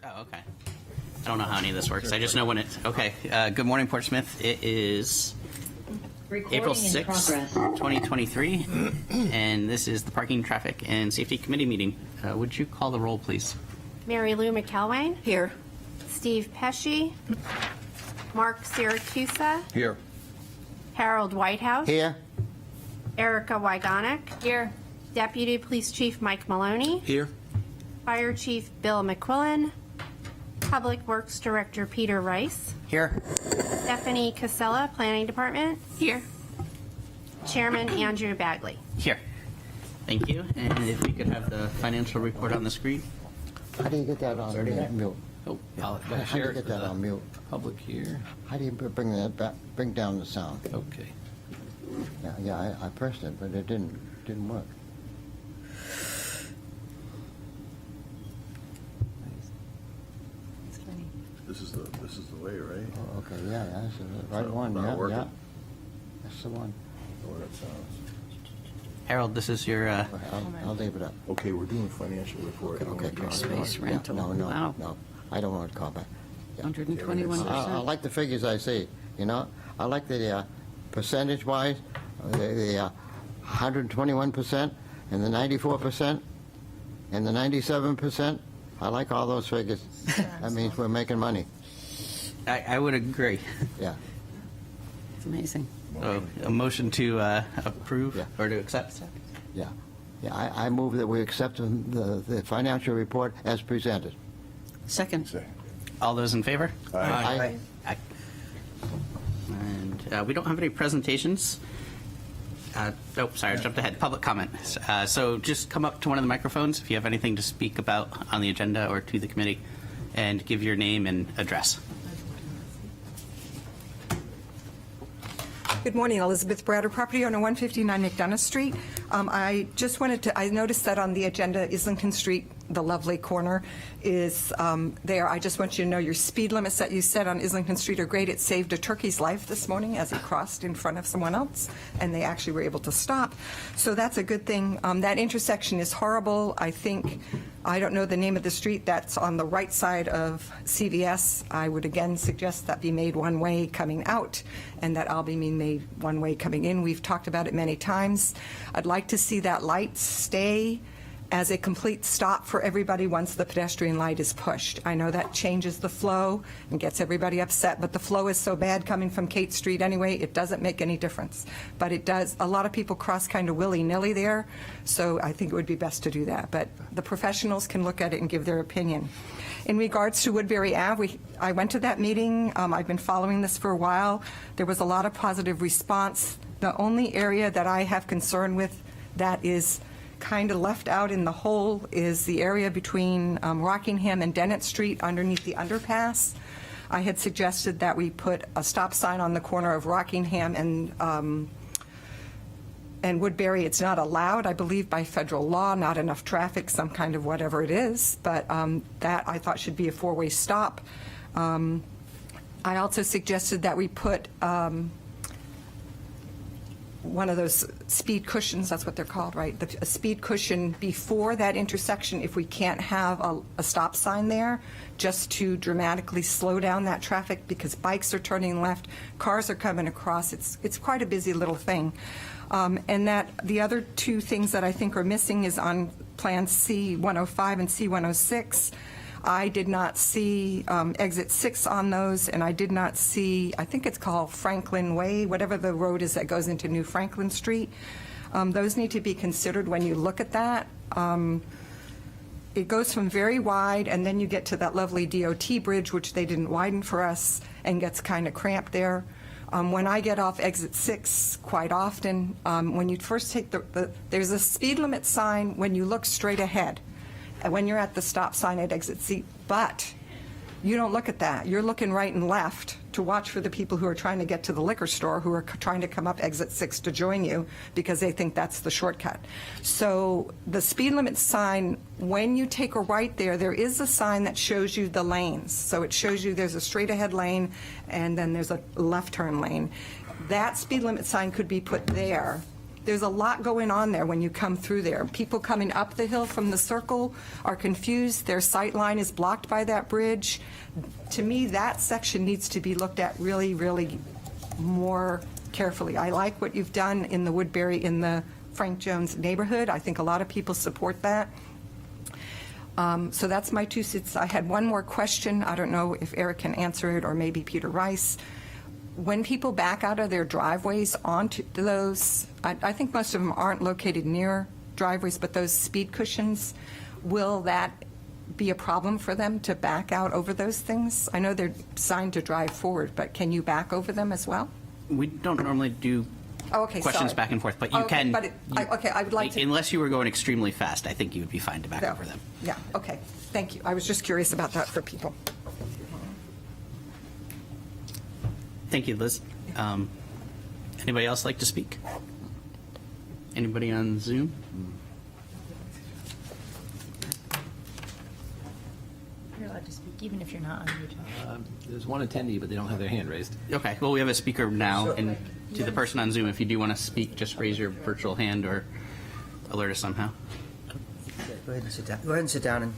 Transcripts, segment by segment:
Oh, okay. I don't know how any of this works. I just know when it's, okay. Good morning, Portsmouth. It is April 6th, 2023, and this is the Parking, Traffic, and Safety Committee meeting. Would you call the roll, please? Mary Lou McElwain. Here. Steve Pesci. Mark Siracusa. Here. Harold Whitehouse. Here. Erica Wygonik. Here. Deputy Police Chief Mike Maloney. Here. Fire Chief Bill McQuillan. Public Works Director Peter Rice. Here. Stephanie Casella, Planning Department. Here. Chairman Andrew Bagley. Here. Thank you. And if we could have the financial report on the screen. How do you get that on mute? Oh, How do you get that on mute? Public here. How do you bring that back, bring down the sound? Okay. Yeah, I pressed it, but it didn't work. This is the way, right? Oh, okay, yeah, that's the right So, one, not yeah, working? yeah. That's the one. Oh, that sounds. Harold, this is your, I'll leave it up. Okay, we're doing financial report. Okay, Space Yeah, rental. No, Wow. no, I don't want to call back. Yeah. 121%. I like the figures I see, you know? I like the percentage-wise, the 121% and the 94% and the 97%. I like all those figures. That means we're making money. I would agree. Yeah. It's amazing. So a motion to approve Yeah. or to accept? Yeah. Yeah, I move that we accept the financial report as presented. Second. All those in favor? Aye. Aye. And we don't have any presentations. Sorry, I jumped ahead. Public comment. So just come up to one of the microphones if you have anything to speak about on the agenda or to the committee, and give your name and address. Good morning, Elizabeth Bratter, property owner, 159 McDonough Street. I just wanted to, I noticed that on the agenda, Islington Street, the lovely corner, is there. I just want you to know your speed limits that you set on Islington Street are great. It saved a turkey's life this morning as he crossed in front of someone else, and they actually were able to stop. So that's a good thing. That intersection is horrible. I don't know the name of the street that's on the right side of CVS. I would again suggest that be made one way coming out, and that Albee be made one way coming in. We've talked about it many times. I'd like to see that light stay as a complete stop for everybody once the pedestrian light is pushed. I know that changes the flow and gets everybody upset, but the flow is so bad coming from Kate Street anyway, it doesn't make any difference. But it does, a lot of people cross kind of willy-nilly there, so I think it would be best to do that. But the professionals can look at it and give their opinion. In regards to Woodbury Ave, I went to that meeting. I've been following this for a while. There was a lot of positive response. The only area that I have concern with that is kind of left out in the whole is the area between Rockingham and Dennett Street underneath the underpass. I had suggested that we put a stop sign on the corner of Rockingham and Woodbury. It's not allowed, I believe, by federal law, not enough traffic, some kind of whatever it is, but that I thought should be a four-way stop. I also suggested that we put one of those speed cushions, that's what they're called, right? A speed cushion before that intersection if we can't have a stop sign there, just to dramatically slow down that traffic because bikes are turning left, cars are coming across. It's quite a busy little thing. And that the other two things that I think are missing is on Plan C-105 and C-106. I did not see exit 6 on those, and I did not see, I think it's called Franklin Way, whatever the road is that goes into New Franklin Street. Those need to be considered when you look at that. It goes from very wide, and then you get to that lovely DOT bridge, which they didn't widen for us, and gets kind of cramped there. When I get off exit 6 quite often, when you first take there's a speed limit sign when you look straight ahead, when you're at the stop sign at exit C, but you don't look at that. You're looking right and left to watch for the people who are trying to get to the liquor store, who are trying to come up exit 6 to join you because they think that's the shortcut. So the speed limit sign, when you take a right there is a sign that shows you the lanes. So it shows you there's a straight ahead lane and then there's a left turn lane. That speed limit sign could be put there there's a lot going on there when you come through there. People coming up the hill from the circle are confused. Their sight line is blocked by that bridge. To me, that section needs to be looked at really, really more carefully. I like what you've done in the Woodbury, in the Frank Jones neighborhood. I think a lot of people support that. So that's my 2 cents. I had one more question. I don't know if Eric can answer it, or maybe Peter Rice. When people back out of their driveways onto those, I think most of them aren't located near driveways, but those speed cushions, will that be a problem for them to back out over those things? I know they're designed to drive forward, but can you back over them as well? We don't normally do Oh, okay, questions sorry. back and forth, but you Okay, can. but okay, I would like to. Unless you were going extremely fast, I think you would be fine to back No. over them. Yeah, okay, thank you. I was just curious about that for people. Thank you, Liz. Anybody else like to speak? Anybody on Zoom? You're allowed to speak, even if you're not on YouTube. There's one attendee, but they don't have their hand raised. Okay, well, we have a speaker now, and to the person on Zoom, if you do want to speak, just raise your virtual hand or alert us somehow. Go ahead and sit down. Go ahead and sit down. And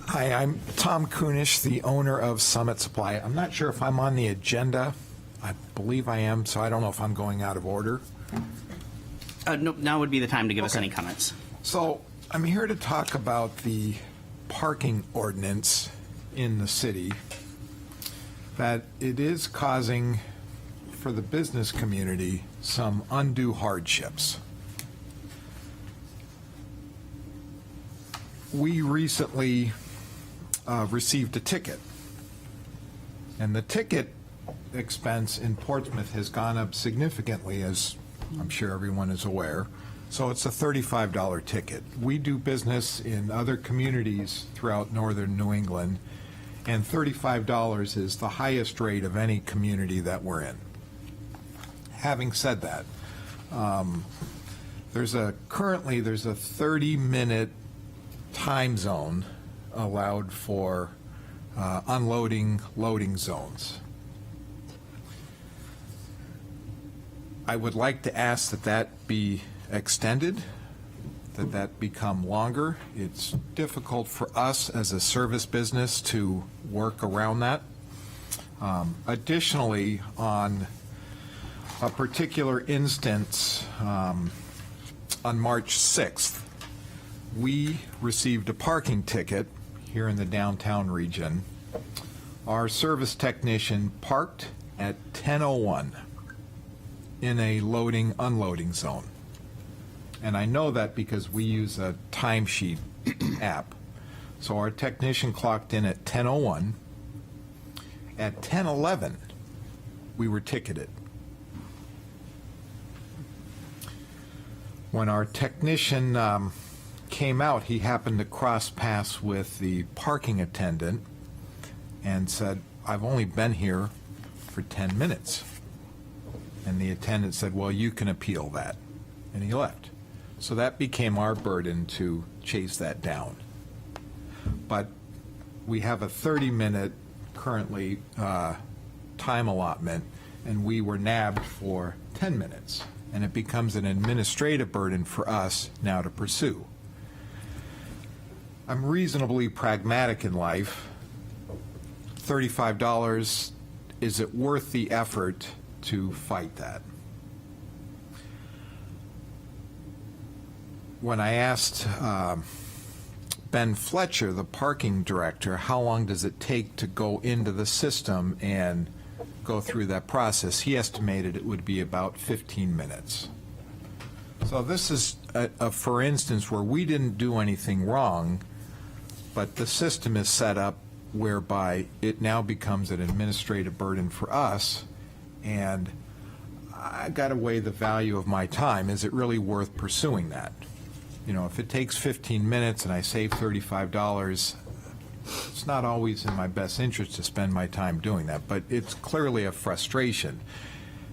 Hi, I'm Tom Kunish, the owner of Summit Supply. I'm not sure if I'm on the agenda. I believe I am, so I don't know if I'm going out of order. No, now would be the time to give us any comments. So I'm here to talk about the parking ordinance in the city, that it is causing, for the business community, some undue hardships. We recently received a ticket, and the ticket expense in Portsmouth has gone up significantly, as I'm sure everyone is aware. So it's a $35 ticket. We do business in other communities throughout northern New England, and $35 is the highest rate of any community that we're in. Having said that, currently there's a 30-minute time zone allowed for unloading, loading zones. I would like to ask that that be extended, that become longer. It's difficult for us as a service business to work around that. Additionally, on a particular instance, on March 6th, we received a parking ticket here in the downtown region. Our service technician parked at 10:01 in a loading unloading zone. And I know that because we use a timesheet app. So our technician clocked in at 10:01. At 10:11, we were ticketed. When our technician came out, he happened to cross paths with the parking attendant and said, "I've only been here for 10 minutes. And the attendant said, "Well, you can appeal that." And he left. So that became our burden to chase that down. But we have a 30-minute currently time allotment, and we were nabbed for 10 minutes. And it becomes an administrative burden for us now to pursue. I'm reasonably pragmatic in life. $35, is it worth the effort to fight that? When I asked Ben Fletcher, the parking director, how long does it take to go into the system and go through that process, he estimated it would be about 15 minutes. So this is a for instance where we didn't do anything wrong, but the system is set up whereby it now becomes an administrative burden for us, and I got to weigh the value of my time. Is it really worth pursuing that? You know, if it takes 15 minutes and I save $35, it's not always in my best interest to spend my time doing that, but it's clearly a frustration.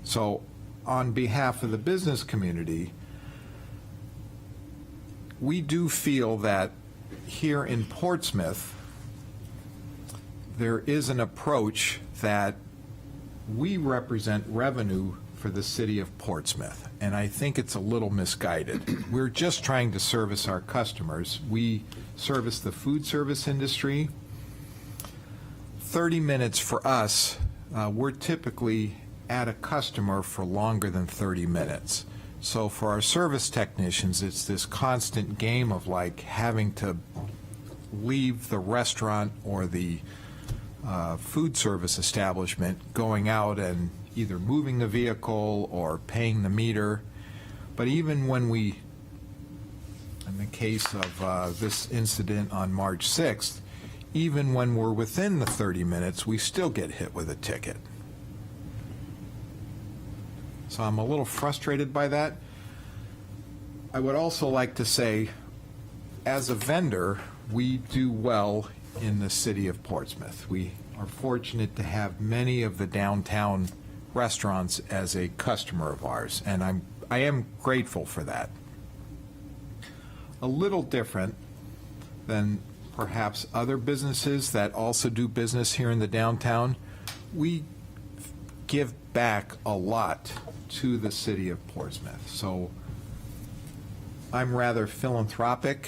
So on behalf of the business community, we do feel that here in Portsmouth, there is an approach that we represent revenue for the city of Portsmouth, and I think it's a little misguided. We're just trying to service our customers. We service the food service industry. 30 minutes for us, we're typically at a customer for longer than 30 minutes. So for our service technicians, it's this constant game of like having to leave the restaurant or the food service establishment, going out and either moving the vehicle or paying the meter. But even when we, in the case of this incident on March 6th, even when we're within the 30 minutes, we still get hit with a ticket. So I'm a little frustrated by that. I would also like to say, as a vendor, we do well in the city of Portsmouth. We are fortunate to have many of the downtown restaurants as a customer of ours, and I am grateful for that. A little different than perhaps other businesses that also do business here in the downtown, we give back a lot to the city of Portsmouth. So I'm rather philanthropic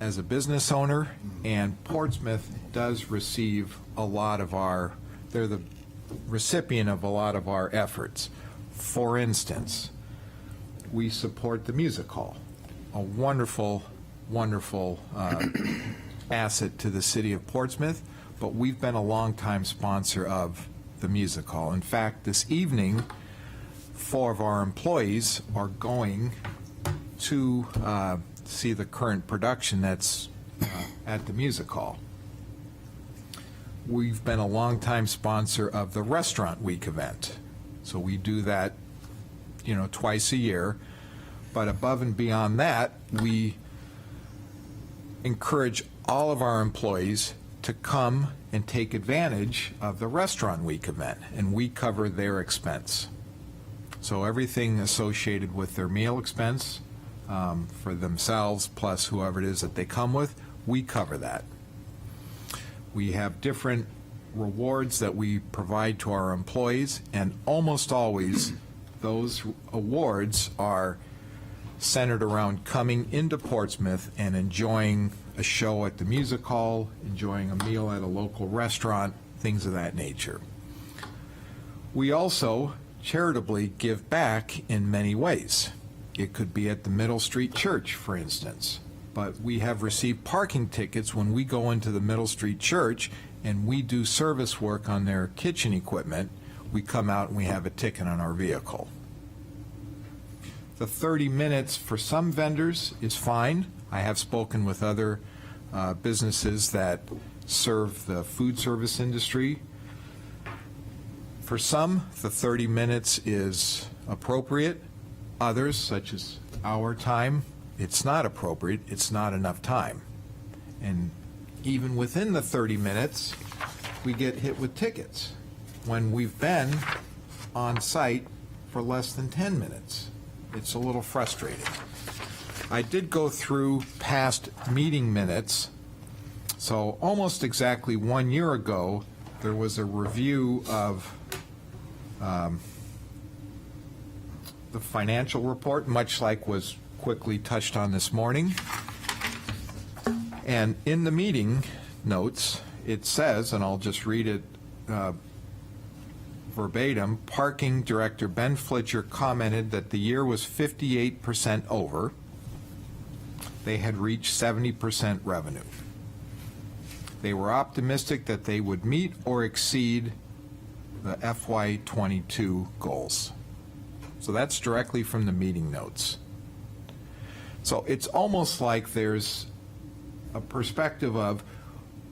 as a business owner, and Portsmouth does receive a lot of they're the recipient of a lot of our efforts. For instance, we support the Music Hall, a wonderful, wonderful asset to the city of Portsmouth, but we've been a longtime sponsor of the Music Hall. In fact, this evening, 4 of our employees are going to see the current production that's at the Music Hall. We've been a longtime sponsor of the Restaurant Week event. So we do that, twice a year. But above and beyond that, we encourage all of our employees to come and take advantage of the Restaurant Week event, and we cover their expense. So everything associated with their meal expense for themselves, plus whoever it is that they come with, we cover that. We have different rewards that we provide to our employees, and almost always those awards are centered around coming into Portsmouth and enjoying a show at the Music Hall, enjoying a meal at a local restaurant, things of that nature. We also charitably give back in many ways. It could be at the Middle Street Church, for instance. But we have received parking tickets when we go into the Middle Street Church and we do service work on their kitchen equipment. We come out and we have a ticket on our vehicle. The 30 minutes for some vendors is fine. I have spoken with other businesses that serve the food service industry. For some, the 30 minutes is appropriate. Others, such as our time, it's not appropriate, it's not enough time. And even within the 30 minutes, we get hit with tickets when we've been on site for less than 10 minutes. It's a little frustrating. I did go through past meeting minutes. So almost exactly 1 year ago, there was a review of the financial report, much like was quickly touched on this morning. And in the meeting notes, it says, and I'll just read it verbatim, Parking Director Ben Fletcher commented that the year was 58% over. They had reached 70% revenue. They were optimistic that they would meet or exceed the FY22 goals. So that's directly from the meeting notes. So it's almost like there's a perspective of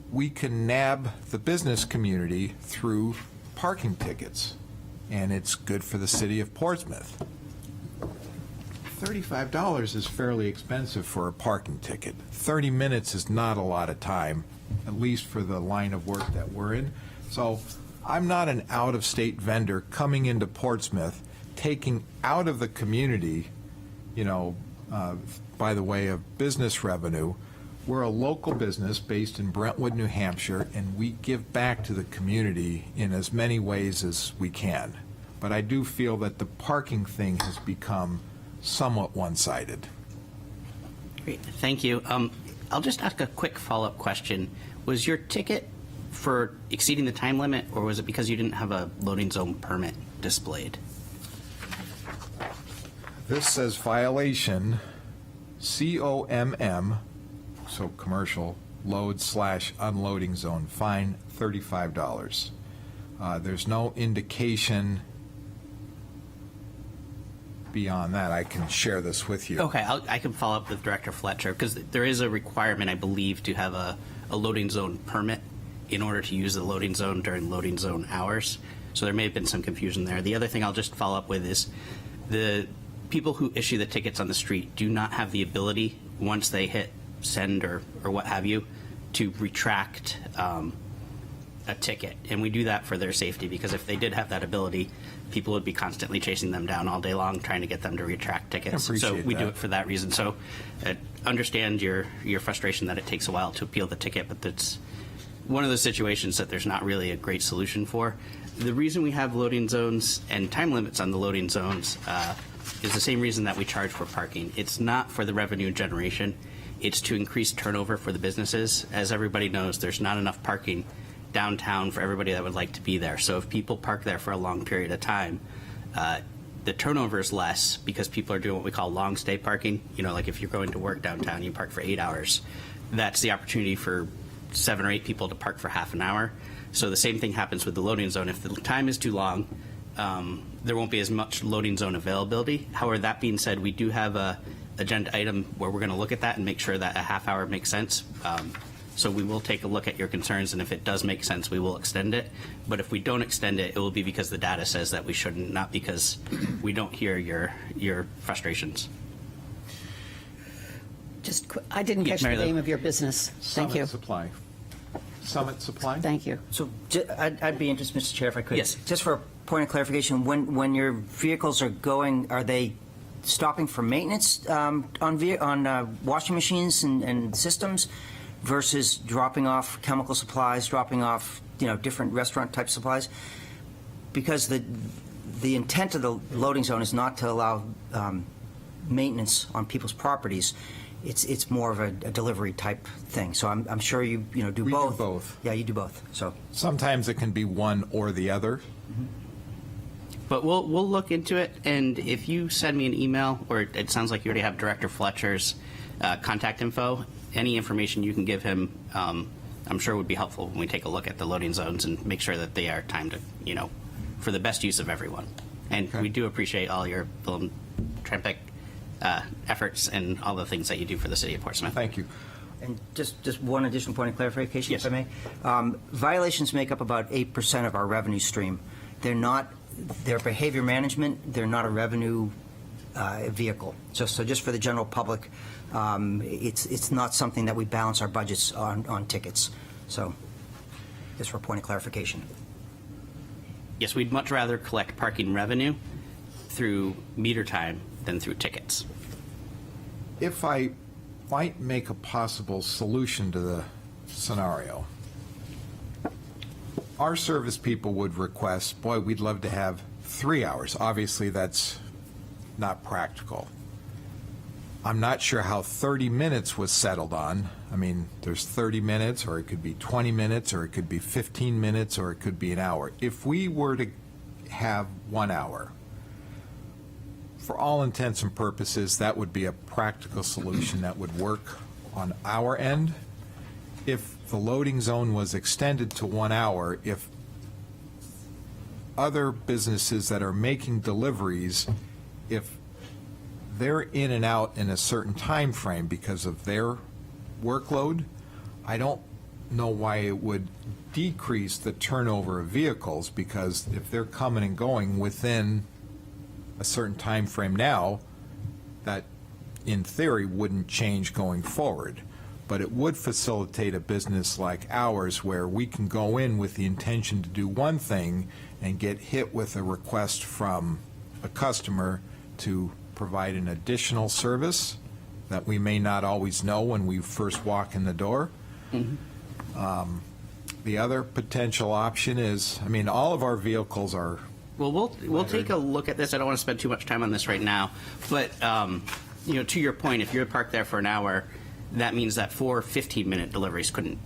we can nab the business community through parking tickets, and it's good for the city of Portsmouth. $35 is fairly expensive for a parking ticket. 30 minutes is not a lot of time, at least for the line of work that we're in. So I'm not an out-of-state vendor coming into Portsmouth, taking out of the community, by the way of business revenue. We're a local business based in Brentwood, New Hampshire, and we give back to the community in as many ways as we can. but I do feel that the parking thing has become somewhat one-sided. Great, thank you. I'll just ask a quick follow-up question. Was your ticket for exceeding the time limit, or was it because you didn't have a loading zone permit displayed? This says violation, COMM, so commercial, load/unloading zone, fine $35. There's no indication beyond that. I can share this with you. Okay, I can follow up with Director Fletcher, because there is a requirement, I believe, to have a loading zone permit in order to use the loading zone during loading zone hours. So there may have been some confusion there. The other thing I'll just follow up with is the people who issue the tickets on the street do not have the ability, once they hit send or what have you, to retract a ticket. And we do that for their safety, because if they did have that ability, people would be constantly chasing them down all day long trying to get them to retract tickets. So appreciate we do that. it for that reason. So understand your frustration that it takes a while to appeal the ticket, but that's one of those situations that there's not really a great solution for. The reason we have loading zones and time limits on the loading zones is the same reason that we charge for parking. It's not for the revenue generation. It's to increase turnover for the businesses. As everybody knows, there's not enough parking downtown for everybody that would like to be there. So if people park there for a long period of time, the turnover is less because people are doing what we call long stay parking. You know, like if you're going to work downtown, you park for 8 hours. That's the opportunity for 7 or 8 people to park for half an hour. So the same thing happens with the loading zone. If the time is too long, there won't be as much loading zone availability. However, that being said, we do have a agenda item where we're going to look at that and make sure that a half hour makes sense. So we will take a look at your concerns, and if it does make sense, we will extend it. But if we don't extend it, it will be because the data says that we shouldn't, not because we don't hear your frustrations. I didn't Yeah, catch the Mary Lou. name of your business. Thank you. Summit Supply? Thank you. So I'd be interested, Mr. Chair, if I could. Yes. Just for a point of clarification, when your vehicles are going, are they stopping for maintenance on washing machines and systems versus dropping off chemical supplies, dropping off different restaurant type supplies? Because the intent of the loading zone is not to allow maintenance on people's properties. It's more of a delivery type thing. So I'm sure you do We do both. both. Yeah, you do both. So Sometimes it can be one or the other. But we'll look into it, and if you send me an email, or it sounds like you already have Director Fletcher's contact info, any information you can give him, I'm sure would be helpful when we take a look at the loading zones and make sure that they are timed, for the best use of everyone. And Okay. we do appreciate all your philanthropic efforts and all the things that you do for the city of Portsmouth. Thank you. And just one additional point of clarification, Yes. if I may. Violations make up about 8% of our revenue stream. They're behavior management. They're not a revenue vehicle. So just for the general public, it's not something that we balance our budgets on tickets. So just for a point of clarification. Yes, we'd much rather collect parking revenue through meter time than through tickets. If I might make a possible solution to the scenario, our service people would request, boy, we'd love to have 3 hours. Obviously, that's not practical. I'm not sure how 30 minutes was settled on. I mean, there's 30 minutes, or it could be 20 minutes, or it could be 15 minutes, or it could be an hour. If we were to have 1 hour, for all intents and purposes, that would be a practical solution that would work on our end. If the loading zone was extended to 1 hour, if other businesses that are making deliveries, if they're in and out in a certain time frame because of their workload, I don't know why it would decrease the turnover of vehicles, because if they're coming and going within a certain time frame now, that in theory wouldn't change going forward. But it would facilitate a business like ours where we can go in with the intention to do one thing and get hit with a request from a customer to provide an additional service that we may not always know when we first walk in the door. The other potential option is, I mean, all of our vehicles are Well, we'll take a look at this. I don't want to spend too much time on this right now, but to your point, if you're parked there for an hour, that means that 4 15-minute deliveries couldn't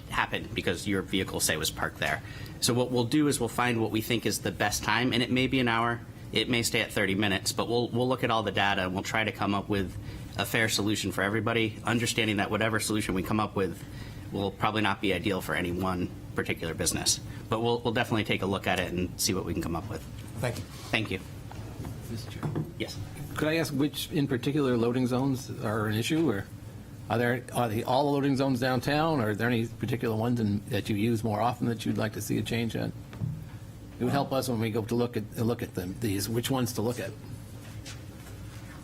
happen because your vehicle, say, was parked there. So what we'll do is we'll find what we think is the best time, and it may be an hour, it may stay at 30 minutes, but we'll look at all the data and we'll try to come up with a fair solution for everybody, understanding that whatever solution we come up with will probably not be ideal for any one particular business. But we'll definitely take a look at it and see what we can come up with. Thank you. Thank you. Mr. Chair. Yes. Could I ask which, in particular, loading zones are an issue, or are they all loading zones downtown, or are there any particular ones that you use more often that you'd like to see a change in? It would help us when we go to look at these, which ones to look at.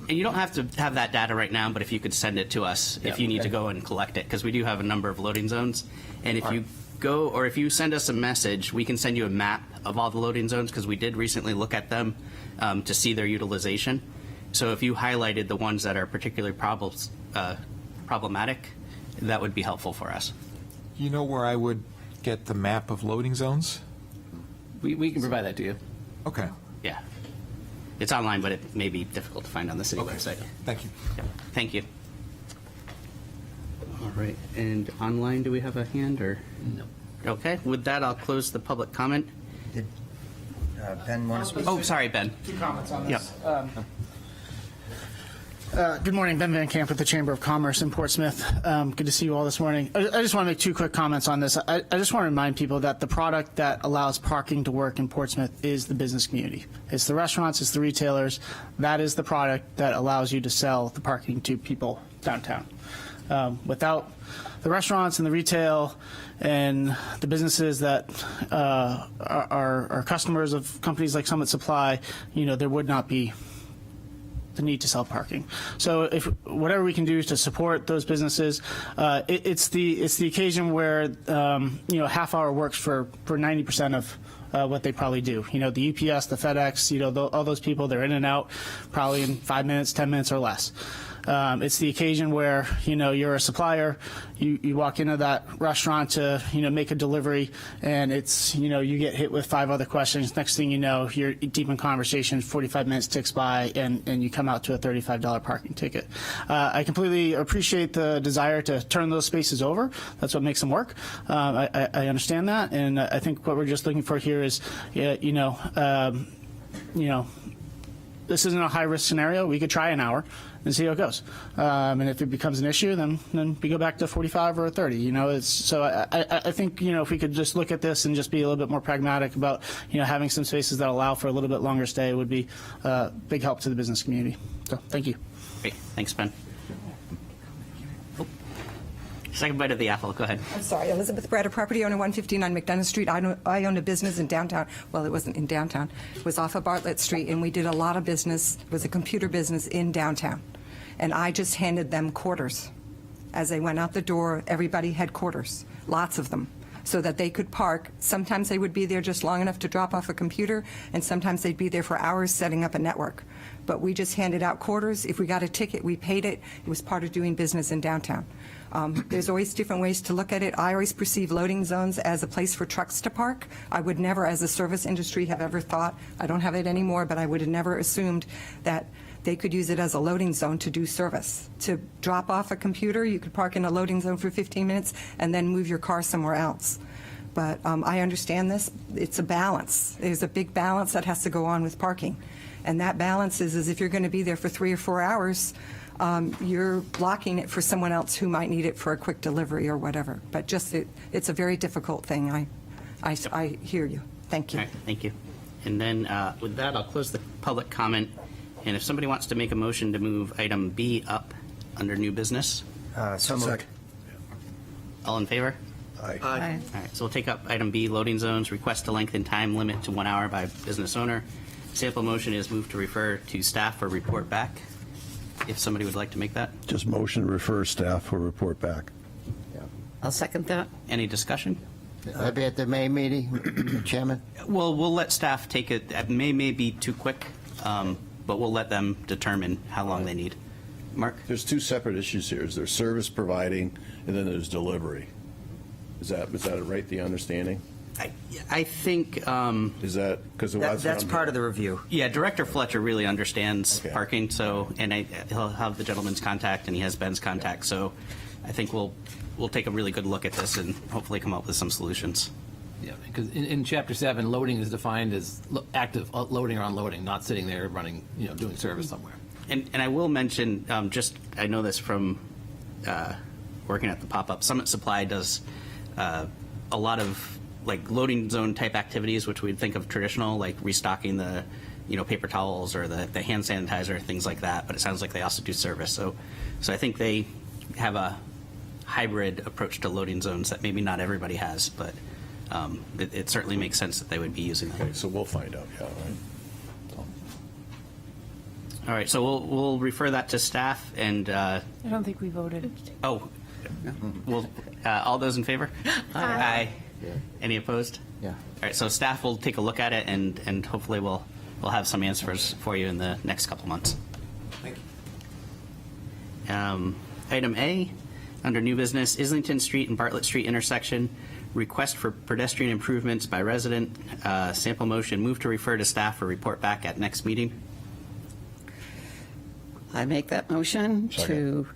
And you don't have to have that data right now, but if you could send it to us if you need to go and collect it, because we do have a number of loading zones. And if you go, or if you send us a message, we can send you a map of all the loading zones, because we did recently look at them to see their utilization. So if you highlighted the ones that are particularly problematic, that would be helpful for us. You know where I would get the map of loading zones? We can provide that to you. Okay. Yeah. It's online, but it may be difficult to find on the city website. Thank you. Yeah. Thank you. All right. And online, do we have a hand or? No. Okay. With that, I'll close the public comment. Did Ben want to speak? Oh, sorry, Ben. Two comments on Yep. this. Good morning, Ben Van Camp with the Chamber of Commerce in Portsmouth. Good to see you all this morning. I just want to make 2 quick comments on this. I just want to remind people that the product that allows parking to work in Portsmouth is the business community. It's the restaurants, it's the retailers. That is the product that allows you to sell the parking to people downtown. Without the restaurants and the retail and the businesses that are customers of companies like Summit Supply, there would not be the need to sell parking. So if whatever we can do to support those businesses, it's the occasion where half hour works for 90% of what they probably do. The UPS, the FedEx, all those people, they're in and out probably in 5 minutes, 10 minutes or less. It's the occasion where, you're a supplier, you walk into that restaurant to, make a delivery, and it's, you get hit with 5 other questions. Next thing you know, you're deep in conversation, 45 minutes ticks by, and you come out to a $35 parking ticket. I completely appreciate the desire to turn those spaces over. That's what makes them work. I understand that, and I think what we're just looking for here is, this isn't a high-risk scenario. We could try an hour and see how it goes. And if it becomes an issue, then we go back to 45 or 30. So I think, if we could just look at this and just be a little bit more pragmatic about, having some spaces that allow for a little bit longer stay would be a big help to the business community. So thank you. Great. Thanks, Ben. Oh. Second bite of the apple. Go ahead. I'm sorry, Elizabeth Brader, property owner, 159 McDonough Street. I own a business in downtown. Well, it wasn't in downtown. It was off of Bartlett Street, and we did a lot of business. It was a computer business in downtown. And I just handed them quarters. As they went out the door, everybody had quarters, lots of them, so that they could park. Sometimes they would be there just long enough to drop off a computer, and sometimes they'd be there for hours setting up a network. But we just handed out quarters. If we got a ticket, we paid it. It was part of doing business in downtown. There's always different ways to look at it. I always perceive loading zones as a place for trucks to park. I would never, as a service industry, have ever thought, I don't have it anymore, but I would have never assumed that they could use it as a loading zone to do service. To drop off a computer, you could park in a loading zone for 15 minutes and then move your car somewhere else. But I understand this. It's a balance. There's a big balance that has to go on with parking. And that balance is if you're going to be there for 3 or 4 hours, you're blocking it for someone else who might need it for a quick delivery or whatever. But it's a very difficult thing. I hear you. Thank you. All right, thank you. And then with that, I'll close the public comment. And if somebody wants to make a motion to move item B up under new business, So moved. all in favor? Aye. All right, so we'll take up item B, loading zones, request to lengthen time limit to 1 hour by business owner. Sample motion is moved to refer to staff for report back. If somebody would like to make that. Just motion to refer staff for report back. I'll second that. Any discussion? I'll be at the May meeting, Mr. Chairman. Well, we'll let staff take it. It may be too quick, but we'll let them determine how long they need. Mark? There's 2 separate issues here. There's service providing, and then there's delivery. Is that right, the understanding? I think, Is that, because That's part of the review. yeah, Director Fletcher really understands Okay. parking, so, and he'll have the gentleman's contact, and he has Ben's contact, so I think we'll take a really good look at this and hopefully come up with some solutions. Yeah, because in Chapter 7, loading is defined as active loading or unloading, not sitting there running, doing service somewhere. And I will mention, I know this from working at the pop-up, Summit Supply does a lot of like loading zone type activities, which we'd think of traditional, like restocking the, paper towels or the hand sanitizer, things like that. But it sounds like they also do service. So I think they have a hybrid approach to loading zones that maybe not everybody has, but it certainly makes sense that they would be using that. Okay, so we'll find out, yeah, right? All right, so we'll refer that to staff and, I don't think we voted. all those in favor? Aye. Any opposed? Yeah. All right, so staff will take a look at it and hopefully we'll have some answers for you in the next couple months. Thank you. Item A, under new business, Islington Street and Bartlett Street intersection, request for pedestrian improvements by resident, sample motion, move to refer to staff for report back at next meeting. I make that motion to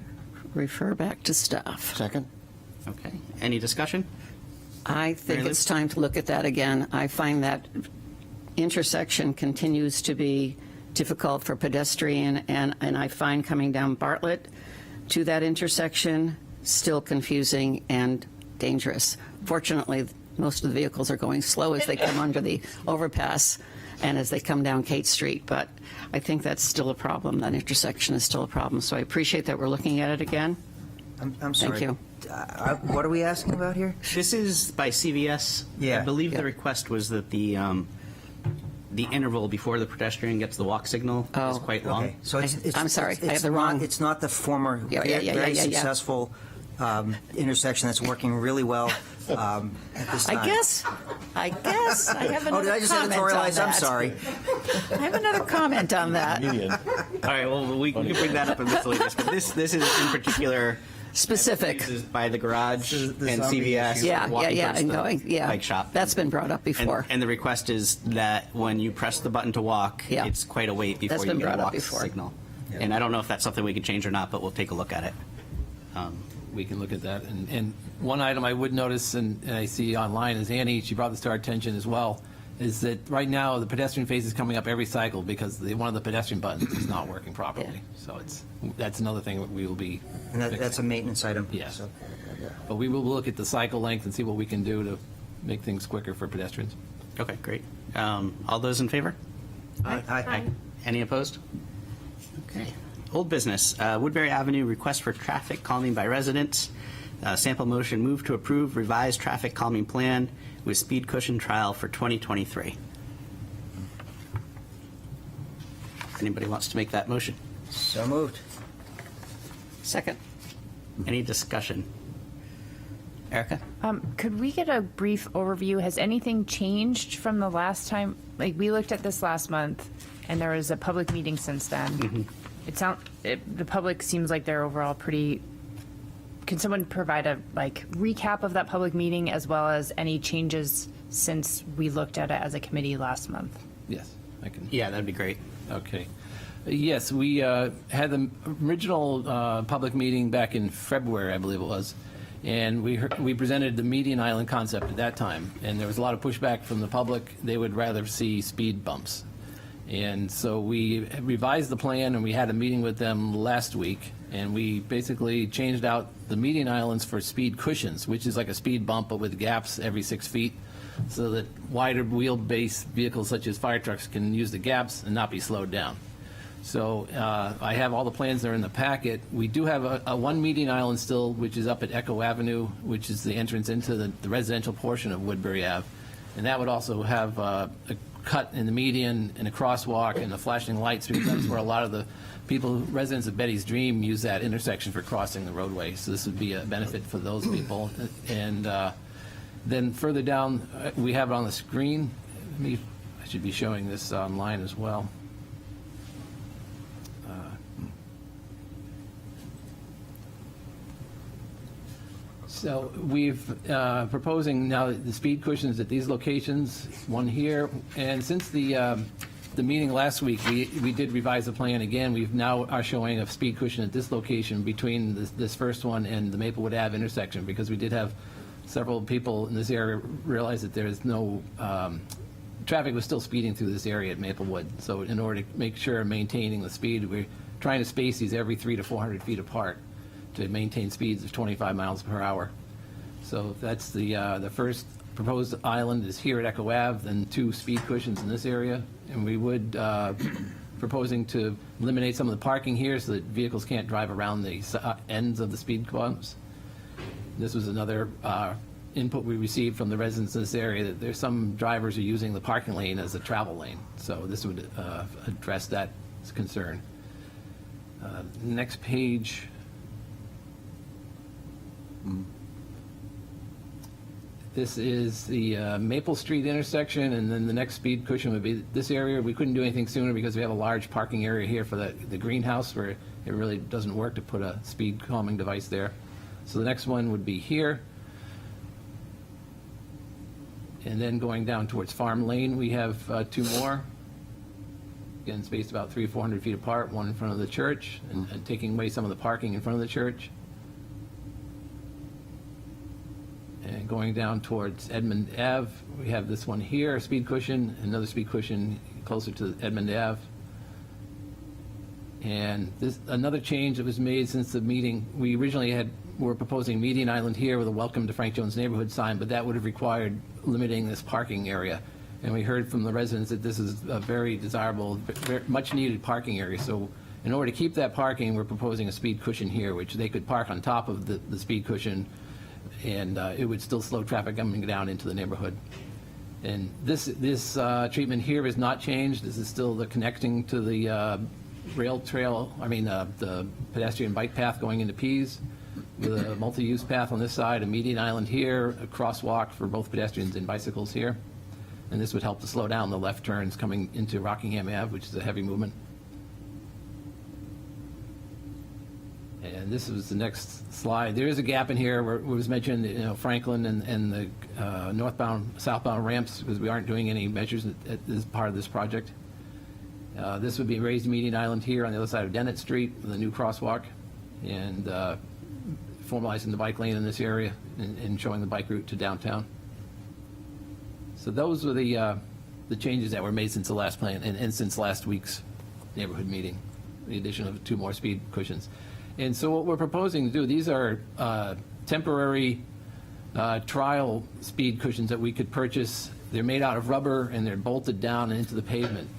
refer back to staff. Second? Okay, any discussion? I think Mary it's Lou? time to look at that again. I find that intersection continues to be difficult for pedestrian, and I find coming down Bartlett to that intersection still confusing and dangerous. Fortunately, most of the vehicles are going slow as they come under the overpass and as they come down Kate Street, but I think that's still a problem. That intersection is still a problem, so I appreciate that we're looking at it again. I'm sorry. Thank you. What are we asking about here? This is by CVS. Yeah. I believe Yeah. the request was that the interval before the pedestrian gets the walk signal is quite long. Okay, so it's I'm sorry, I have the not- wrong- It's not the former very successful intersection that's working really well at this time. I guess I have another Oh, did I just comment on editorialize? I'm that. sorry. I have another comment on that. All right, well, we can bring that up in miscellaneous, but this is in particular Specific. this is by the garage the and zombie CVS. issue. Yeah, walking towards and the going, bike shop. That's been brought up before. And the request is that when you press the button to walk, Yeah. it's quite a wait before That's you been get a brought up walk before. signal. And I don't know if that's something we can change or not, but we'll take a look at it. We can look at that. And one item I would notice, and I see online, is Annie, she brought this to our attention as well, is that right now the pedestrian phase is coming up every cycle because one of the pedestrian buttons is not working properly. Yeah. So that's another thing that we will be And that's a fixing. maintenance item. Yeah. So- But we will look at the cycle length and see what we can do to make things quicker for pedestrians. Okay, great. All those in favor? Aye. Any opposed? Okay. Old business, Woodbury Avenue, request for traffic calming by residents. Sample motion, move to approve revised traffic calming plan with speed cushion trial for 2023. Anybody wants to make that motion? So moved. Second. Any discussion? Erica? Could we get a brief overview? Has anything changed from the last time? Like, we looked at this last month, and there was a public meeting since then. The public seems like they're overall pretty. Can someone provide a recap of that public meeting as well as any changes since we looked at it as a committee last month? Yes, I can. Yeah, that'd be great. Okay. Yes, we had the original public meeting back in February, I believe it was, and we presented the median island concept at that time, and there was a lot of pushback from the public. They would rather see speed bumps. And so we revised the plan, and we had a meeting with them last week, and we basically changed out the median islands for speed cushions, which is like a speed bump but with gaps every 6 feet, so that wider wheelbase vehicles such as fire trucks can use the gaps and not be slowed down. So I have all the plans that are in the packet. We do have a one median island still, which is up at Echo Avenue, which is the entrance into the residential portion of Woodbury Ave. And that would also have a cut in the median and a crosswalk and the flashing lights, because that's where a lot of the people, residents of Betty's Dream, use that intersection for crossing the roadway. So this would be a benefit for those people. And then further down, we have it on the screen. I should be showing this online as well. So we've proposing now the speed cushions at these locations, one here, and since the meeting last week, we did revise the plan again. We've now are showing a speed cushion at this location between this first one and the Maplewood Ave intersection, because we did have several people in this area realize that there is no, traffic was still speeding through this area at Maplewood. So in order to make sure maintaining the speed, we're trying to space these every 300 to 400 feet apart to maintain speeds of 25 miles per hour. So that's the first proposed island is here at Echo Ave, then 2 speed cushions in this area. And we would, proposing to eliminate some of the parking here so that vehicles can't drive around the ends of the speed bumps. This was another input we received from the residents in this area, that there's some drivers are using the parking lane as a travel lane. So this would address that concern. Next page. This is the Maple Street intersection, and then the next speed cushion would be this area. We couldn't do anything sooner because we have a large parking area here for the greenhouse where it really doesn't work to put a speed calming device there. So the next one would be here. And then going down towards Farm Lane, we have 2 more. Again, spaced about 300 or 400 feet apart, one in front of the church, and taking away some of the parking in front of the church. And going down towards Edmund Ave, we have this one here, a speed cushion, another speed cushion closer to Edmund Ave. And this another change that was made since the meeting. We originally were proposing Median Island here with a welcome to Frank Jones neighborhood sign, but that would have required limiting this parking area. And we heard from the residents that this is a very desirable, much needed parking area. So in order to keep that parking, we're proposing a speed cushion here, which they could park on top of the speed cushion, and it would still slow traffic coming down into the neighborhood. And this treatment here is not changed. This is still the connecting to the rail trail, the pedestrian bike path going into Pease, with a multi-use path on this side, a median island here, a crosswalk for both pedestrians and bicycles here. And this would help to slow down the left turns coming into Rockingham Ave, which is a heavy movement. And this was the next slide. There is a gap in here where it was mentioned, Franklin and the northbound, southbound ramps, because we aren't doing any measures as part of this project. This would be raised median island here on the other side of Dennett Street with a new crosswalk, and formalizing the bike lane in this area and showing the bike route to downtown. So those were the changes that were made since the last plan and since last week's neighborhood meeting, the addition of 2 more speed cushions. And so what we're proposing to do, these are temporary trial speed cushions that we could purchase. They're made out of rubber and they're bolted down into the pavement.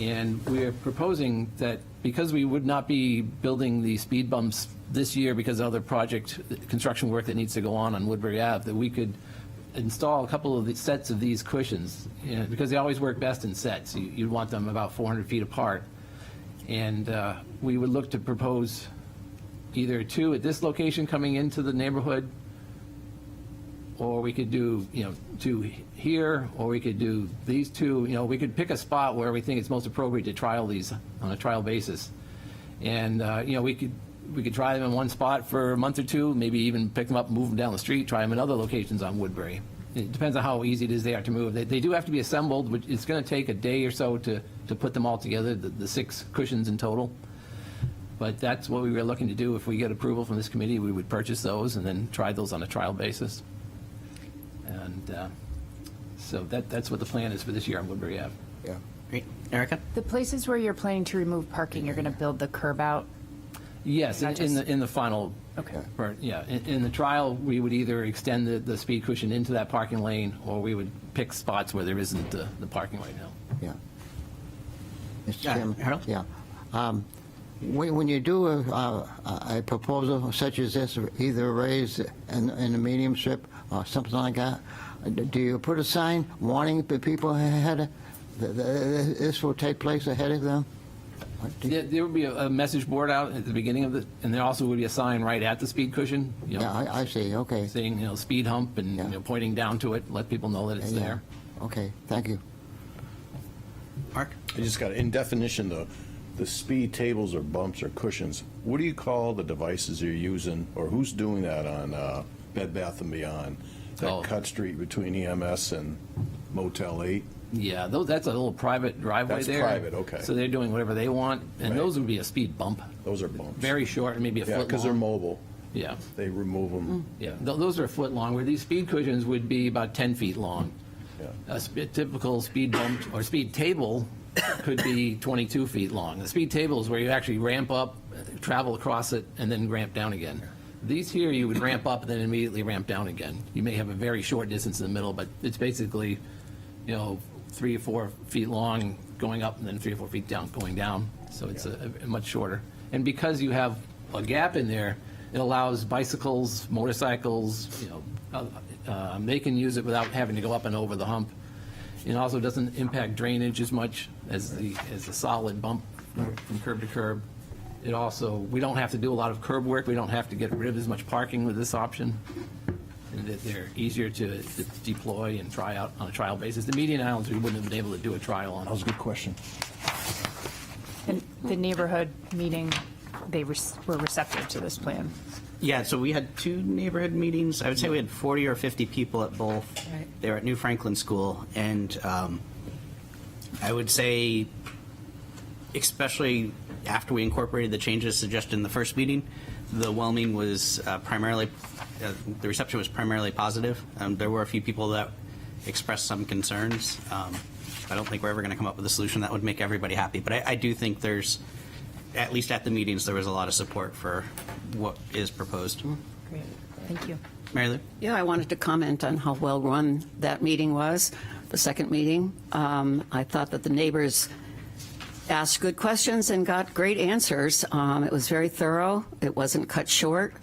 And we're proposing that because we would not be building the speed bumps this year because of other project construction work that needs to go on Woodbury Ave, that we could install a couple of the sets of these cushions, because they always work best in sets. You'd want them about 400 feet apart. And we would look to propose either 2 at this location coming into the neighborhood, or we could do 2 here, or we could do these 2. We could pick a spot where we think it's most appropriate to trial these on a trial basis. And we could try them in one spot for a month or 2, maybe even pick them up and move them down the street, try them in other locations on Woodbury. It depends on how easy it is they are to move. They do have to be assembled, which it's going to take a day or so to put them all together, the 6 cushions in total. But that's what we were looking to do. If we get approval from this committee, we would purchase those and then try those on a trial basis. And so that's what the plan is for this year on Woodbury Ave. Yeah. Great. Erica? The places where you're planning to remove parking, you're going to build the curb out? Yes, Not in just- the final. Okay. Part, yeah. In the trial, we would either extend the speed cushion into that parking lane, or we would pick spots where there isn't the parking right now. Yeah. Mr. Chairman? Harold? Yeah. When you do a proposal such as this, either raised in a medium strip or something like that, do you put a sign warning the people ahead this will take place ahead of them? There would be a message board out at the beginning of and there also would be a sign right at the speed cushion. Yeah, I see. Okay. Saying, speed hump and pointing down to it, let people know that it's Yeah. there. Okay. Thank you. Mark? I just got, in definition, the speed tables or bumps or cushions, what do you call the devices you're using, or who's doing that on Bed Bath & Beyond, Oh. that cut street between EMS and Motel 8. Yeah, that's a little private driveway That's there. private, okay. So they're doing whatever they want, and Right. those would be a speed bump. Those are bumps. Very short, and maybe a foot Yeah, long. because they're mobile. Yeah, They remove them. yeah. Those are a foot long, where these speed cushions would be about 10 feet long. Yeah. A typical speed bump or speed table could be 22 feet long. The speed table is where you actually ramp up, travel across it, and then ramp down again. These here, you would ramp up and then immediately ramp down again. You may have a very short distance in the middle, but it's basically, 3 or 4 feet long going up and then 3 or 4 feet down going down. So it's a much shorter. And because you have a gap in there, it allows bicycles, motorcycles, they can use it without having to go up and over the hump. It also doesn't impact drainage as much as the solid bump from curb to curb. It also, we don't have to do a lot of curb work. We don't have to get rid of as much parking with this option. And that they're easier to deploy and try out on a trial basis. The median islands, we wouldn't have been able to do a trial on. That was a good question. And the neighborhood meeting, they were receptive to this plan. Yeah, so we had 2 neighborhood meetings. I would say we had 40 or 50 people at both. They were at New Franklin School, and I would say, especially after we incorporated the changes suggested in the first meeting, the whelming was primarily, the reception was primarily positive. There were a few people that expressed some concerns. I don't think we're ever going to come up with a solution that would make everybody happy, but I do think there's, at least at the meetings, there was a lot of support for what is proposed. Great, thank you. Mary Lou? Yeah, I wanted to comment on how well-run that meeting was, the second meeting. I thought that the neighbors asked good questions and got great answers. It was very thorough. It wasn't cut short.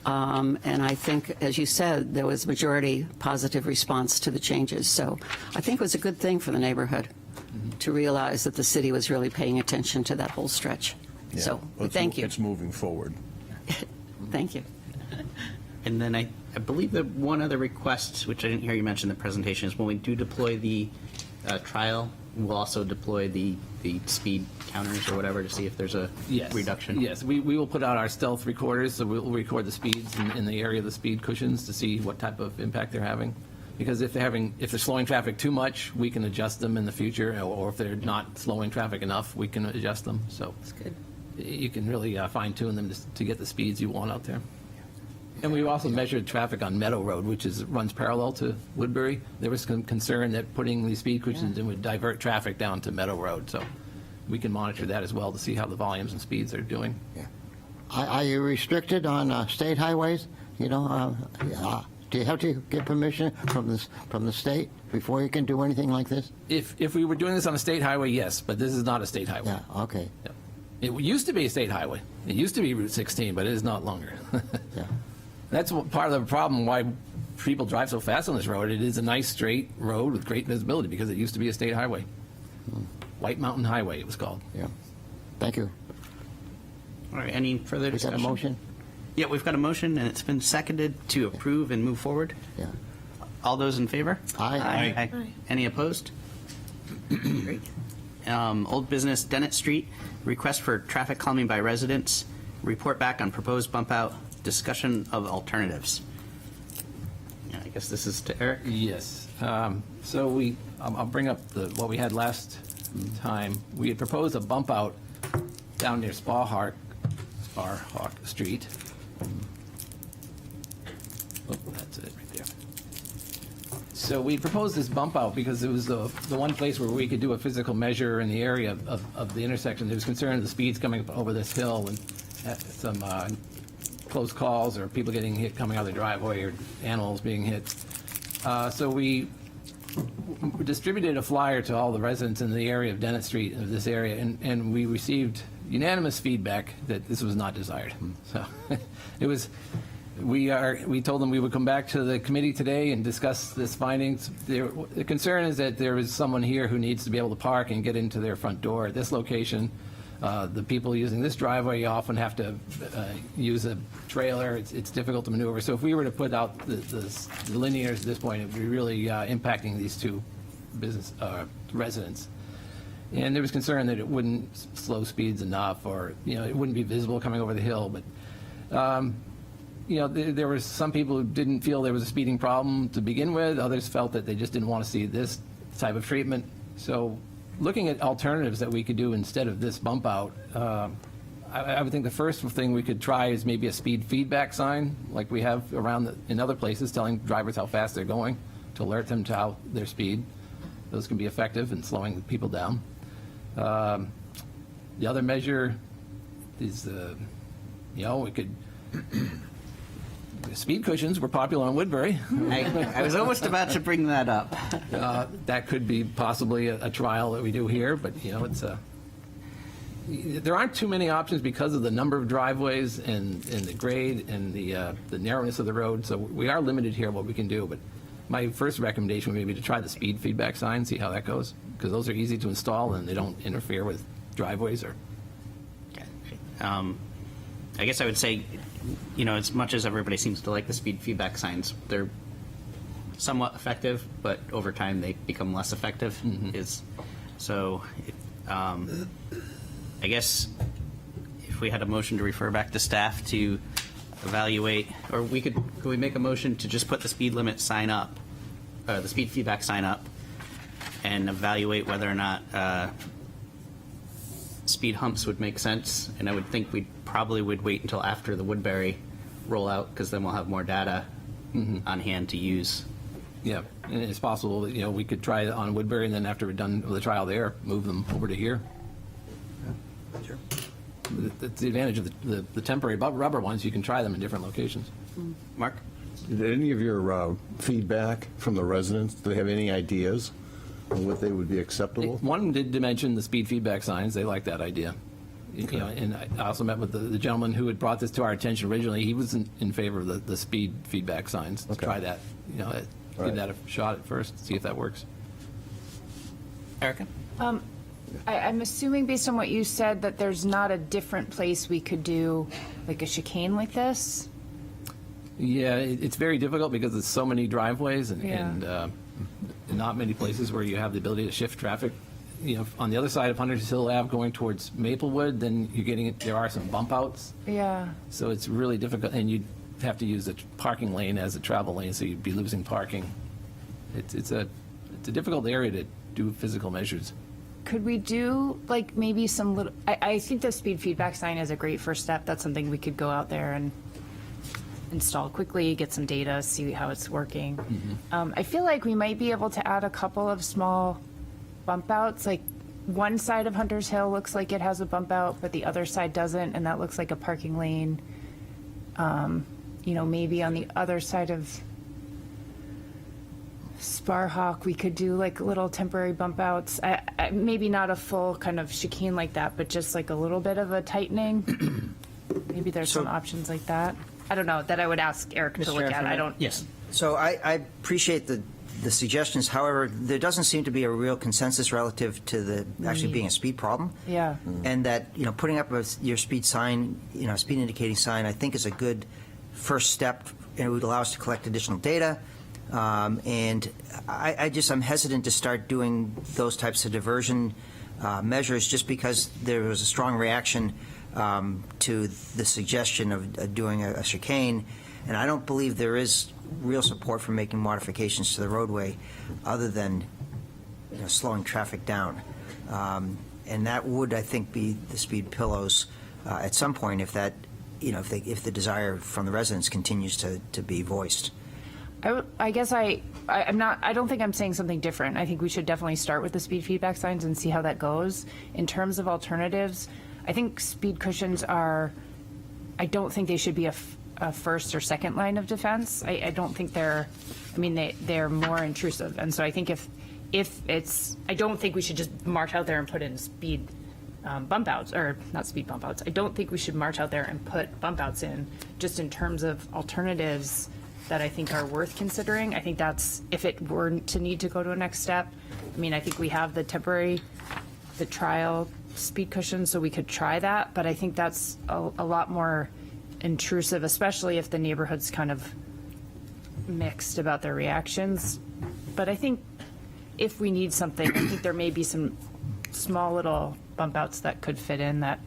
And I think, as you said, there was majority positive response to the changes. So I think it was a good thing for the neighborhood to realize that the city was really paying attention to that whole stretch. Yeah. So Well, thank you. It's moving forward. Thank you. And then I believe that one other request, which I didn't hear you mention in the presentation, is when we do deploy the trial, we'll also deploy the speed counters or whatever to see if there's a reduction. Yes, we will put out our stealth recorders, so we'll record the speeds in the area of the speed cushions to see what type of impact they're having. Because if they're slowing traffic too much, we can adjust them in the future, or if they're not slowing traffic enough, we can adjust them. So That's good. you can really fine-tune them to get the speeds you want out there. And we also measured traffic on Meadow Road, which runs parallel to Woodbury. There was some concern that putting these speed cushions in would divert traffic down to Meadow Road. So we can monitor that as well to see how the volumes and speeds are doing. Are you restricted on state highways? Do you have to get permission from the state before you can do anything like this? If we were doing this on a state highway, yes, but this is not a state highway. Yeah, okay. Yeah. It used to be a state highway. It used to be Route 16, but it is not longer. Yeah. That's part of the problem why people drive so fast on this road. It is a nice straight road with great visibility because it used to be a state highway. White Mountain Highway, it was called. Yeah. Thank you. All right, any further We got discussion? a motion? Yeah, we've got a motion, and it's been seconded to approve and move forward. Yeah. All those in favor? Aye. Any opposed? Great. Old business, Dennett Street, request for traffic calming by residents, report back on proposed bump out, discussion of alternatives. Yeah, I guess this is to Eric. Yes. So I'll bring up what we had last time. We had proposed a bump out down near Sparhawk Street. Oh, that's it right there. So we proposed this bump out because it was the one place where we could do a physical measure in the area of the intersection. There was concern of the speeds coming up over this hill and some close calls or people getting hit coming out of the driveway or animals being hit. So we distributed a flyer to all the residents in the area of Dennett Street, of this area, and we received unanimous feedback that this was not desired. So it was, we told them we would come back to the committee today and discuss this findings. The concern is that there is someone here who needs to be able to park and get into their front door at this location. The people using this driveway often have to use a trailer. It's difficult to maneuver. So if we were to put out the linears at this point, it would be really impacting these two business residents. And there was concern that it wouldn't slow speeds enough, or it wouldn't be visible coming over the hill. But you know, there was some people who didn't feel there was a speeding problem to begin with. Others felt that they just didn't want to see this type of treatment. So looking at alternatives that we could do instead of this bump out, I would think the first thing we could try is maybe a speed feedback sign like we have around in other places, telling drivers how fast they're going to alert them to how their speed. Those can be effective in slowing people down. The other measure is, you know, we could, speed cushions were popular in Woodbury. I was almost about to bring that up. That could be possibly a trial that we do here, but, you know, it's there aren't too many options because of the number of driveways and the grade and the narrowness of the road, so we are limited here what we can do, but my first recommendation would be to try the speed feedback sign, see how that goes, because those are easy to install and they don't interfere with driveways or. I guess I would say, you know, as much as everybody seems to like the speed feedback signs, they're somewhat effective, but over time they become less effective. So, I guess if we had a motion to refer back to staff to evaluate, or could we make a motion to just put the speed limit sign up, the speed feedback sign up, and evaluate whether or not speed humps would make sense? And I would think we probably would wait until after the Woodbury rollout, because then we'll have more data on hand to use. Yeah, and it's possible that, you know, we could try it on Woodbury, and then after we're done with the trial there, move them over to here. Sure. That's the advantage of the temporary rubber ones. You can try them in different locations. Mark? Did any of your feedback from the residents, do they have any ideas on what they would be acceptable? One did mention the speed feedback signs. They like that idea. You know, and I also met with the gentleman who had brought this to our attention originally. He was in favor of the speed feedback signs. Let's try that. You know, give that a shot at first, see if that works. Erica? I'm assuming based on what you said that there's not a different place we could do like a chicane like this? Yeah, it's very difficult because there's so many driveways and not many places where you have the ability to shift traffic. You know, on the other side of Hunters Hill Ave going towards Maplewood, then you're getting there are some bump outs. Yeah. So it's really difficult, and you'd have to use the parking lane as a travel lane, so you'd be losing parking. It's a difficult area to do physical measures. Could we do like maybe some little, I think the speed feedback sign is a great first step. That's something we could go out there and install quickly, get some data, see how it's working. I feel like we might be able to add a couple of small bump outs. Like one side of Hunters Hill looks like it has a bump out, but the other side doesn't, and that looks like a parking lane. You know, maybe on the other side of Sparhawk, we could do like little temporary bump outs. Maybe not a full kind of chicane like that, but just like a little bit of a tightening. Maybe there's some options like that. I don't know, that I would ask Eric to look at. I don't. Yes. So I appreciate the suggestions. However, there doesn't seem to be a real consensus relative to the actually being a speed problem. Yeah. And that, you know, putting up your speed sign, you know, speed indicating sign, I think is a good first step, and it would allow us to collect additional data. And I'm hesitant to start doing those types of diversion measures just because there was a strong reaction to the suggestion of doing a chicane, and I don't believe there is real support for making modifications to the roadway other than, you know, slowing traffic down. And that would, I think, be the speed pillows at some point if that, you know, if the desire from the residents continues to be voiced. I guess I'm not, I don't think I'm saying something different. I think we should definitely start with the speed feedback signs and see how that goes. In terms of alternatives, I think speed cushions I don't think they should be a first or second line of defense. I don't think they're more intrusive. And so I think if it's, I don't think we should just march out there and put in speed bump outs, or not speed bump outs. I don't think we should march out there and put bump outs in, just in terms of alternatives that I think are worth considering. I think that's, if it were to need to go to a next step, I mean, I think we have the trial speed cushion, so we could try that, but I think that's a lot more intrusive, especially if the neighborhood's kind of mixed about their reactions. But I think if we need something, I think there may be some small little bump outs that could fit in that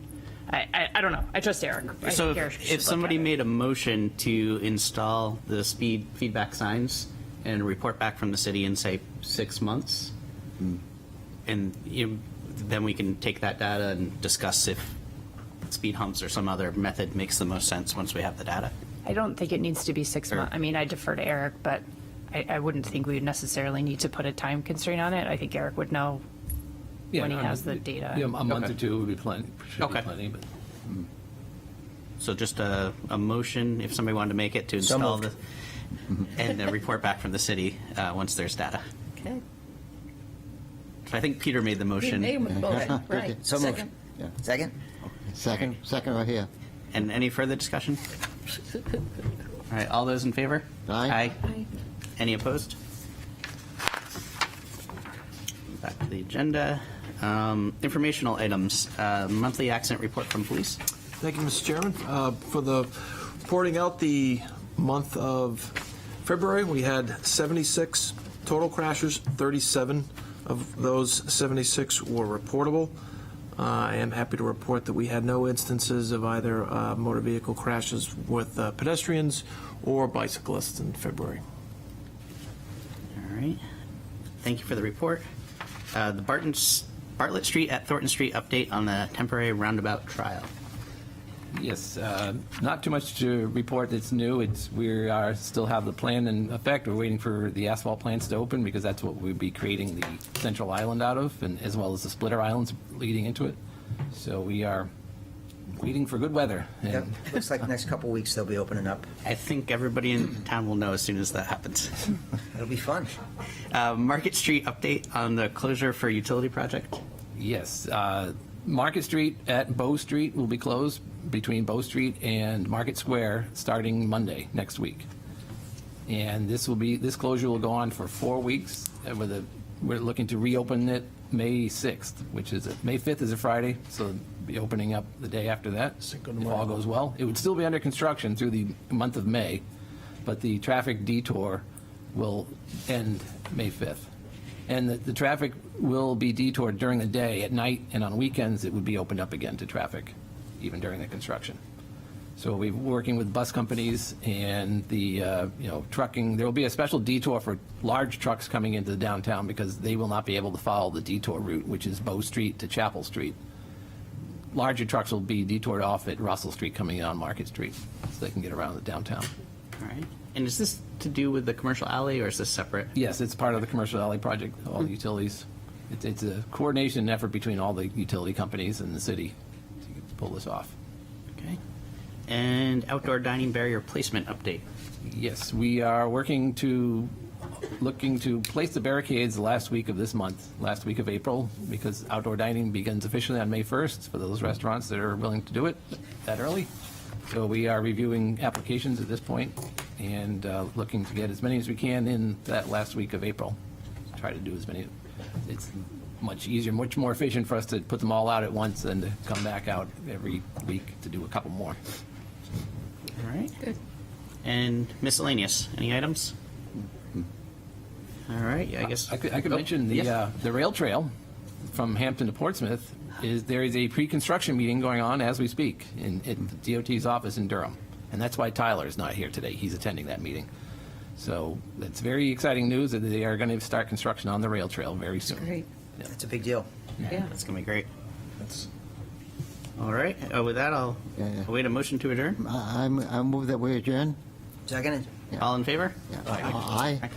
I don't know. I trust Eric. I So think Eric should if look somebody at it. made a motion to install the speed feedback signs and report back from the city in, say, 6 months, and then we can take that data and discuss if speed humps or some other method makes the most sense once we have the data. I don't think it needs to be 6 months. I mean, I defer to Eric, but I wouldn't think we would necessarily need to put a time constraint on it. I think Eric would know when he has the data. Yeah, a month Okay. or two would be plenty, should Okay. be plenty, but. So just a motion, if somebody wanted to make it, to install the, and then report back from the city Mm-hmm. once there's data. Okay. So I think Peter made the motion. Right. So moved. Yeah. Second? Second right here. And any further discussion? All right, all those in favor? Aye. Any opposed? Back to the agenda. Informational items, monthly accident report from police. Thank you, Mr. Chairman. For the reporting out the month of February, we had 76 total crashes. 37 of those 76 were reportable. I am happy to report that we had no instances of either motor vehicle crashes with pedestrians or bicyclists in February. All right. Thank you for the report. The Bartlett Street at Thornton Street update on the temporary roundabout trial. Yes, not too much to report that's new. We still have the plan in effect. We're waiting for the asphalt plants to open because that's what we'd be creating the central island out of, and as well as the splitter islands leading into it. So we are waiting for good weather. And Yep. Looks like the next couple weeks they'll be opening up. I think everybody in town will know as soon as that happens. It'll be fun. Market Street update on the closure for utility project. Yes, Market Street at Bow Street will be closed between Bow Street and Market Square starting Monday next week. And this closure will go on for 4 weeks. We're looking to reopen it May 6th, which is May 5th is a Friday, so it'll be opening up the day after that, if all goes well. It would still be under construction through the month of May, but the traffic detour will end May 5th. And the traffic will be detoured during the day. At night and on weekends, it would be opened up again to traffic, even during the construction. So we're working with bus companies and the trucking. There will be a special detour for large trucks coming into the downtown because they will not be able to follow the detour route, which is Bow Street to Chapel Street. Larger trucks will be detoured off at Russell Street coming in on Market Street so they can get around the downtown. All right. And is this to do with the commercial alley, or is this separate? Yes, it's part of the commercial alley project, all the utilities. It's a coordination effort between all the utility companies and the city to pull this off. Okay. And outdoor dining barrier placement update. Yes, we are looking to place the barricades the last week of this month, last week of April, because outdoor dining begins officially on May 1st for those restaurants that are willing to do it that early. So we are reviewing applications at this point and looking to get as many as we can in that last week of April. Try to do as many. It's much easier, much more efficient for us to put them all out at once than to come back out every week to do a couple more. All right. Good. And miscellaneous, any items? All right, I guess. I could mention the rail trail from Hampton to Portsmouth. There is a pre-construction meeting going on as we speak in the DOT's office in Durham. And that's why Tyler is not here today. He's attending that meeting. So that's very exciting news that they are going to start construction on the rail trail very soon. Great. That's a big deal. Yeah. It's going to be great. All right. With that, I'll await a motion to adjourn. I move that we adjourn. Second? All in favor? Aye. Aye.